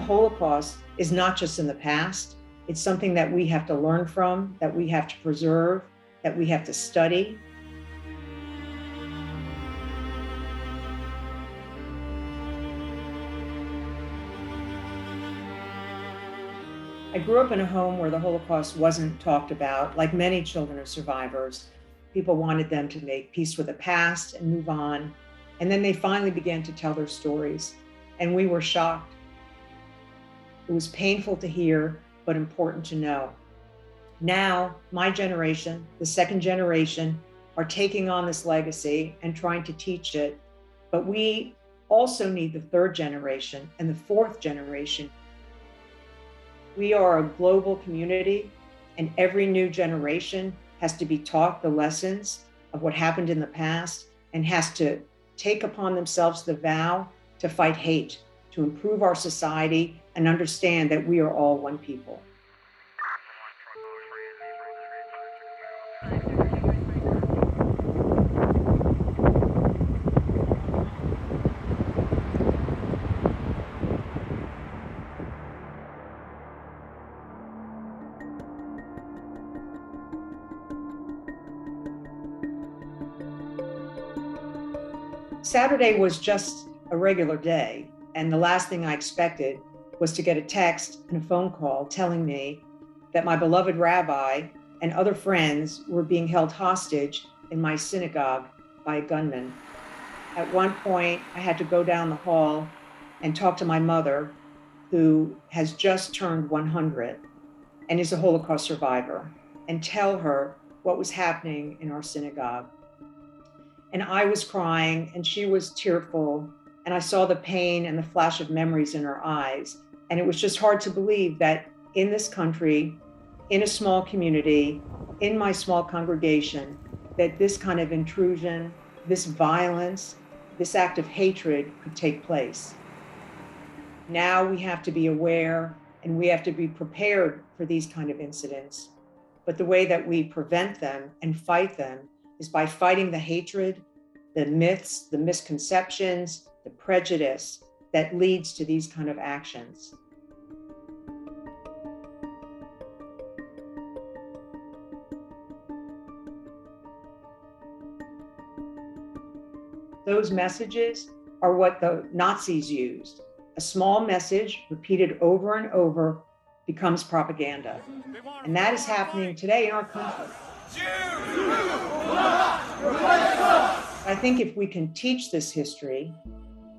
Holocaust is not just in the past. It's something that we have to learn from, that we have to preserve, that we have to study. I grew up in a home where the Holocaust wasn't talked about. Like many children of survivors, people wanted them to make peace with the past and move on. And then they finally began to tell their stories, and we were shocked. It was painful to hear, but important to know. Now, my generation, the second generation, are taking on this legacy and trying to teach it. But we also need the third generation and the fourth generation. We are a global community, and every new generation has to be taught the lessons of what happened in the past and has to take upon themselves the vow to fight hate, to improve our society and understand that we are all one people. Saturday was just a regular day, and the last thing I expected was to get a text and a phone call telling me that my beloved rabbi and other friends were being held hostage in my synagogue by a gunman. At one point, I had to go down the hall and talk to my mother, who has just turned 100 and is a Holocaust survivor, and tell her what was happening in our synagogue. And I was crying and she was tearful, and I saw the pain and the flash of memories in her eyes. And it was just hard to believe that in this country, in a small community, in my small congregation, that this kind of intrusion, this violence, this act of hatred could take place. Now we have to be aware and we have to be prepared for these kind of incidents. But the way that we prevent them and fight them is by fighting the hatred, the myths, the misconceptions, the prejudice that leads to these kind of actions. Those messages are what the Nazis used. A small message repeated over and over becomes propaganda. And that is happening today in our country. I think if we can teach this history,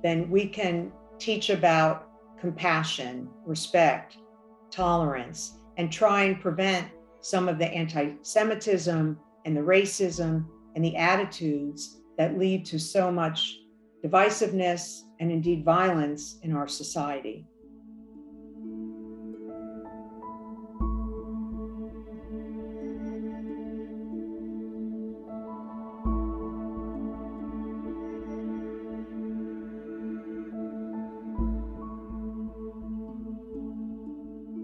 then we can teach about compassion, respect, tolerance, and try and prevent some of the antisemitism and the racism and the attitudes that lead to so much divisiveness and indeed violence in our society.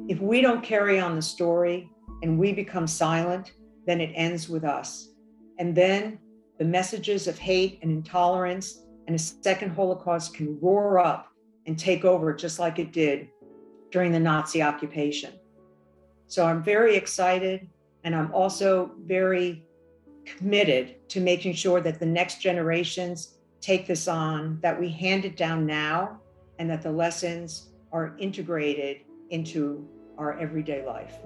If we don't carry on the story and we become silent, then it ends with us. And then the messages of hate and intolerance and a second Holocaust can roar up and take over just like it did during the Nazi occupation. So I'm very excited, and I'm also very committed to making sure that the next generations take this on, that we hand it down now, and that the lessons are integrated into our everyday life.